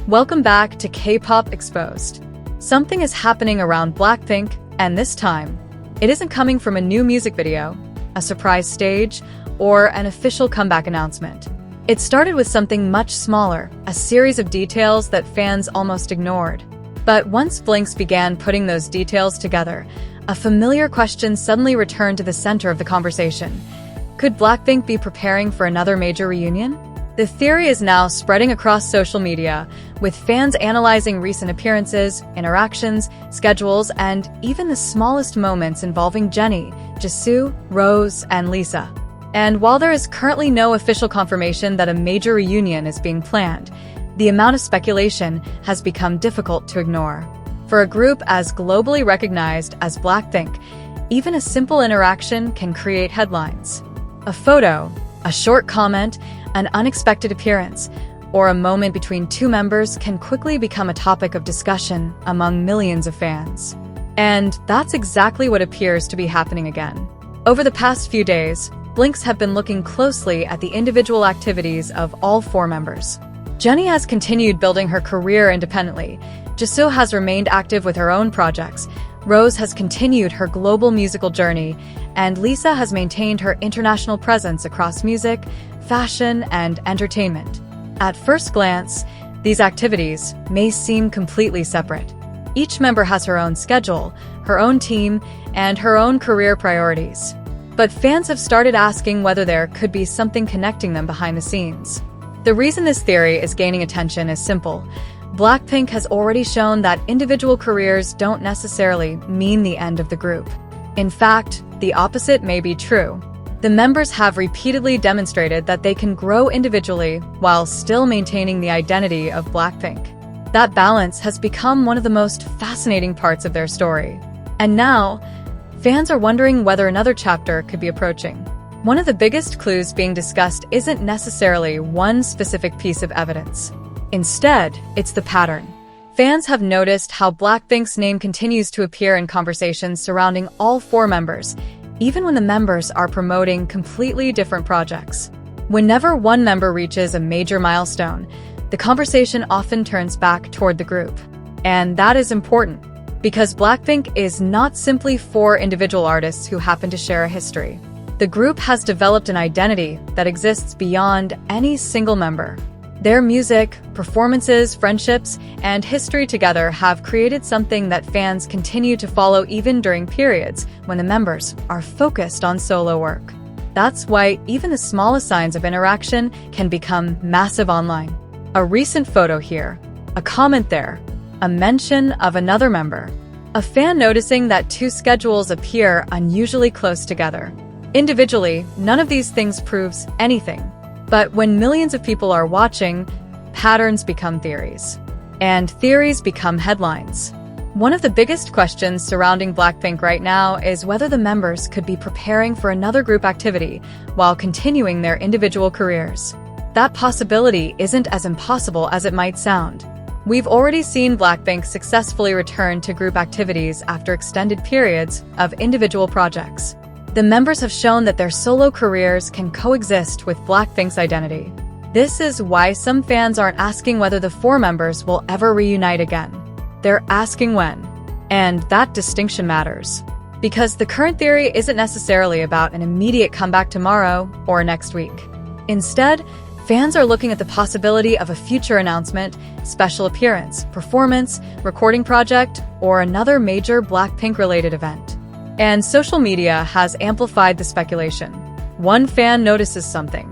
Welcome back to K-Pop Exposed. Something is happening around BLACKPINK, and this time, it isn't coming from a new music video, a surprise stage, or an official comeback announcement. It started with something much smaller, a series of details that fans almost ignored. But once Blinks began putting those details together, a familiar question suddenly returned to the center of the conversation. Could BLACKPINK be preparing for another major reunion? The theory is now spreading across social media, with fans analyzing recent appearances, interactions, schedules, and even the smallest moments involving Jennie, Jisoo, Rosé, and Lisa. And while there is currently no official confirmation that a major reunion is being planned, the amount of speculation has become difficult to ignore. For a group as globally recognized as BLACKPINK, even a simple interaction can create headlines. A photo, a short comment, an unexpected appearance, or a moment between two members can quickly become a topic of discussion among millions of fans. And that's exactly what appears to be happening again. Over the past few days, Blinks have been looking closely at the individual activities of all four members. Jennie has continued building her career independently, Jisoo has remained active with her own projects, Rosé has continued her global musical journey, and Lisa has maintained her international presence across music, fashion, and entertainment. At first glance, these activities may seem completely separate. Each member has her own schedule, her own team, and her own career priorities. But fans have started asking whether there could be something connecting them behind the scenes. The reason this theory is gaining attention is simple. BLACKPINK has already shown that individual careers don't necessarily mean the end of the group. In fact, the opposite may be true. The members have repeatedly demonstrated that they can grow individually while still maintaining the identity of BLACKPINK. That balance has become one of the most fascinating parts of their story. And now, fans are wondering whether another chapter could be approaching. One of the biggest clues being discussed isn't necessarily one specific piece of evidence. Instead, it's the pattern. Fans have noticed how BLACKPINK's name continues to appear in conversations surrounding all four members, even when the members are promoting completely different projects. Whenever one member reaches a major milestone, the conversation often turns back toward the group. And that is important, because BLACKPINK is not simply four individual artists who happen to share a history. The group has developed an identity that exists beyond any single member. Their music, performances, friendships, and history together have created something that fans continue to follow even during periods when the members are focused on solo work. That's why even the smallest signs of interaction can become massive online. A recent photo here, a comment there, a mention of another member, a fan noticing that two schedules appear unusually close together. Individually, none of these things proves anything. But when millions of people are watching, patterns become theories. And theories become headlines. One of the biggest questions surrounding BLACKPINK right now is whether the members could be preparing for another group activity while continuing their individual careers. That possibility isn't as impossible as it might sound. We've already seen BLACKPINK successfully return to group activities after extended periods of individual projects. The members have shown that their solo careers can coexist with BLACKPINK's identity. This is why some fans aren't asking whether the four members will ever reunite again. They're asking when. And that distinction matters. Because the current theory isn't necessarily about an immediate comeback tomorrow or next week. Instead, fans are looking at the possibility of a future announcement, special appearance, performance, recording project, or another major BLACKPINK-related event. And social media has amplified the speculation. One fan notices something.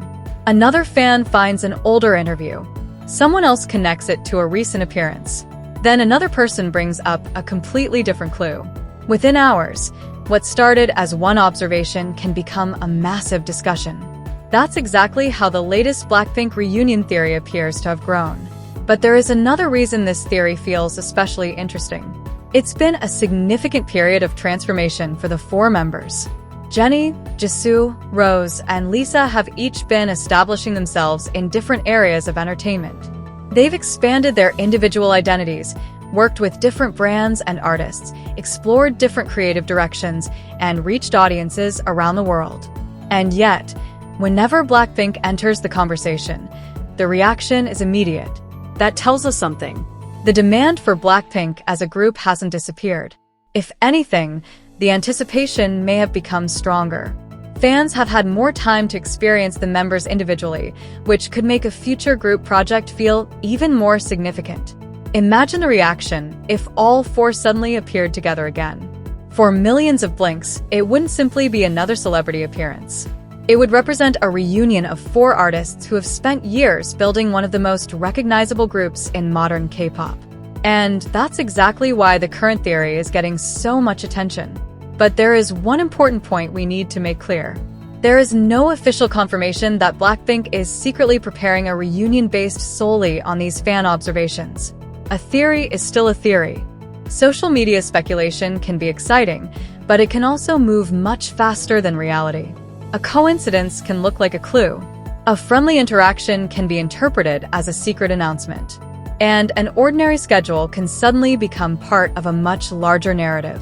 Another fan finds an older interview. Someone else connects it to a recent appearance. Then another person brings up a completely different clue. Within hours, what started as one observation can become a massive discussion. That's exactly how the latest BLACKPINK reunion theory appears to have grown. But there is another reason this theory feels especially interesting. It's been a significant period of transformation for the four members. Jennie, Jisoo, Rosé, and Lisa have each been establishing themselves in different areas of entertainment. They've expanded their individual identities, worked with different brands and artists, explored different creative directions, and reached audiences around the world. And yet, whenever BLACKPINK enters the conversation, the reaction is immediate. That tells us something. The demand for BLACKPINK as a group hasn't disappeared. If anything, the anticipation may have become stronger. Fans have had more time to experience the members individually, which could make a future group project feel even more significant. Imagine the reaction if all four suddenly appeared together again. For millions of blinks, it wouldn't simply be another celebrity appearance. It would represent a reunion of four artists who have spent years building one of the most recognizable groups in modern K-pop. And that's exactly why the current theory is getting so much attention. But there is one important point we need to make clear. There is no official confirmation that BLACKPINK is secretly preparing a reunion based solely on these fan observations. A theory is still a theory. Social media speculation can be exciting, but it can also move much faster than reality. A coincidence can look like a clue. A friendly interaction can be interpreted as a secret announcement. And an ordinary schedule can suddenly become part of a much larger narrative.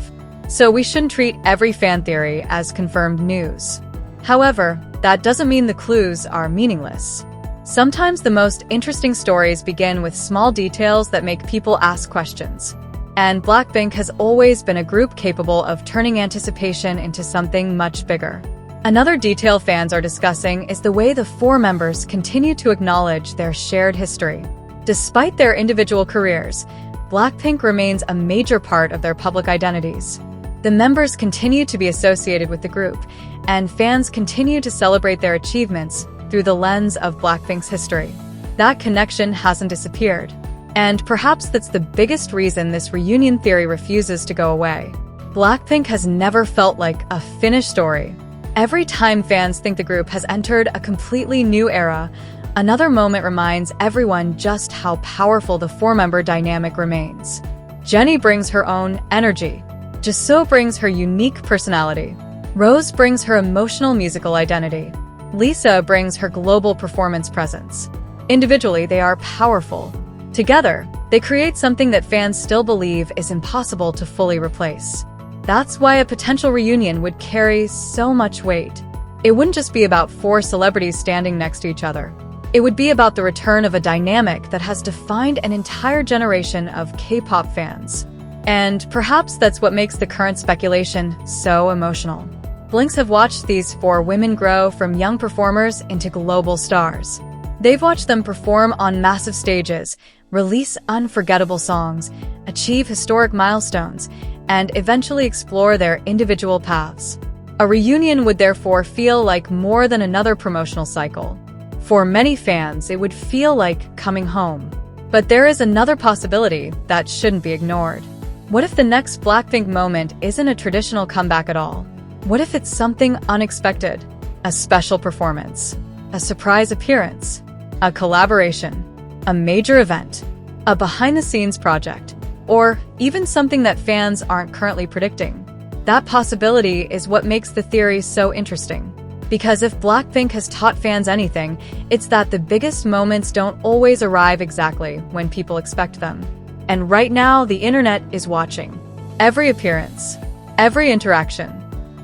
So we shouldn't treat every fan theory as confirmed news. However, that doesn't mean the clues are meaningless. Sometimes the most interesting stories begin with small details that make people ask questions. And BLACKPINK has always been a group capable of turning anticipation into something much bigger. Another detail fans are discussing is the way the four members continue to acknowledge their shared history. Despite their individual careers, BLACKPINK remains a major part of their public identities. The members continue to be associated with the group, and fans continue to celebrate their achievements through the lens of BLACKPINK's history. That connection hasn't disappeared. And perhaps that's the biggest reason this reunion theory refuses to go away. BLACKPINK has never felt like a finished story. Every time fans think the group has entered a completely new era, another moment reminds everyone just how powerful the four-member dynamic remains. Jennie brings her own energy. Jisoo brings her unique personality. Rose brings her emotional musical identity. Lisa brings her global performance presence. Individually, they are powerful. Together, they create something that fans still believe is impossible to fully replace. That's why a potential reunion would carry so much weight. It wouldn't just be about four celebrities standing next to each other. It would be about the return of a dynamic that has defined an entire generation of K-pop fans. And perhaps that's what makes the current speculation so emotional. Blinks have watched these four women grow from young performers into global stars. They've watched them perform on massive stages, release unforgettable songs, achieve historic milestones, and eventually explore their individual paths. A reunion would therefore feel like more than another promotional cycle. For many fans, it would feel like coming home. But there is another possibility that shouldn't be ignored. What if the next BLACKPINK moment isn't a traditional comeback at all? What if it's something unexpected? A special performance, a surprise appearance, a collaboration, a major event, a behind-the-scenes project, or even something that fans aren't currently predicting? That possibility is what makes the theory so interesting. Because if BLACKPINK has taught fans anything, it's that the biggest moments don't always arrive exactly when people expect them. And right now, the internet is watching. Every appearance, every interaction,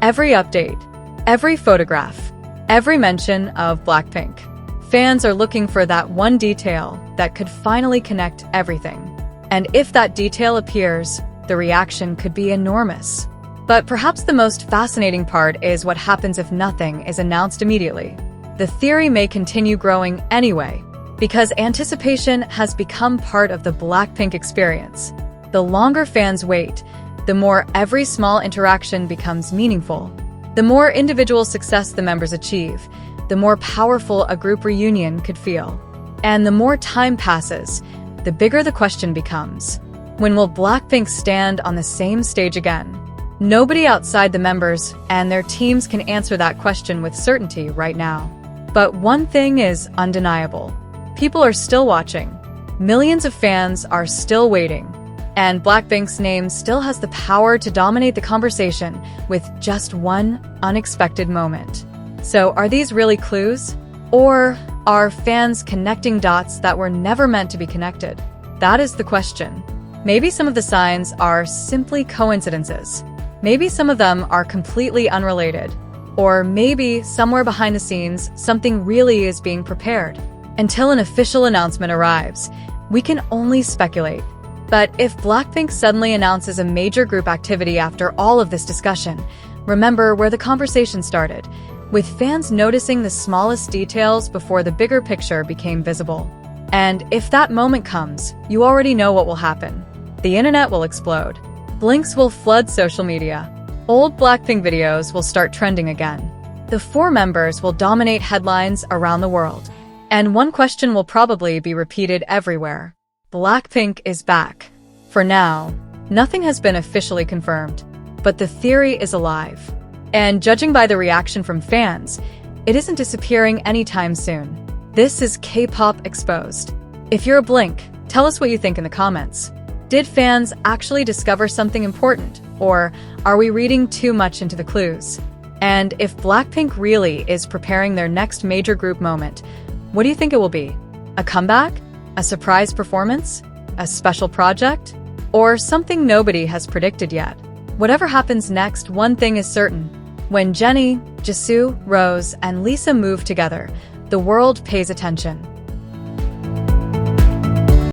every update, every photograph, every mention of BLACKPINK. Fans are looking for that one detail that could finally connect everything. And if that detail appears, the reaction could be enormous. But perhaps the most fascinating part is what happens if nothing is announced immediately. The theory may continue growing anyway, because anticipation has become part of the BLACKPINK experience. The longer fans wait, the more every small interaction becomes meaningful. The more individual success the members achieve, the more powerful a group reunion could feel. And the more time passes, the bigger the question becomes. When will BLACKPINK stand on the same stage again? Nobody outside the members and their teams can answer that question with certainty right now. But one thing is undeniable. People are still watching. Millions of fans are still waiting. And BLACKPINK's name still has the power to dominate the conversation with just one unexpected moment. So are these really clues? Or are fans connecting dots that were never meant to be connected? That is the question. Maybe some of the signs are simply coincidences. Maybe some of them are completely unrelated. Or maybe somewhere behind the scenes, something really is being prepared. Until an official announcement arrives, We can only speculate. But if BLACKPINK suddenly announces a major group activity after all of this discussion, remember where the conversation started, with fans noticing the smallest details before the bigger picture became visible. And if that moment comes, you already know what will happen. The internet will explode. Blinks will flood social media. Old BLACKPINK videos will start trending again. The four members will dominate headlines around the world. And one question will probably be repeated everywhere. BLACKPINK is back. For now, nothing has been officially confirmed, but the theory is alive. And judging by the reaction from fans, it isn't disappearing anytime soon. This is K-pop Exposed. If you're a Blink, tell us what you think in the comments. Did fans actually discover something important, or are we reading too much into the clues? And if BLACKPINK really is preparing their next major group moment, what do you think it will be? A comeback? A surprise performance? A special project? Or something nobody has predicted yet? Whatever happens next, one thing is certain. When Jennie, Jisoo, Rose, and Lisa move together, the world pays attention.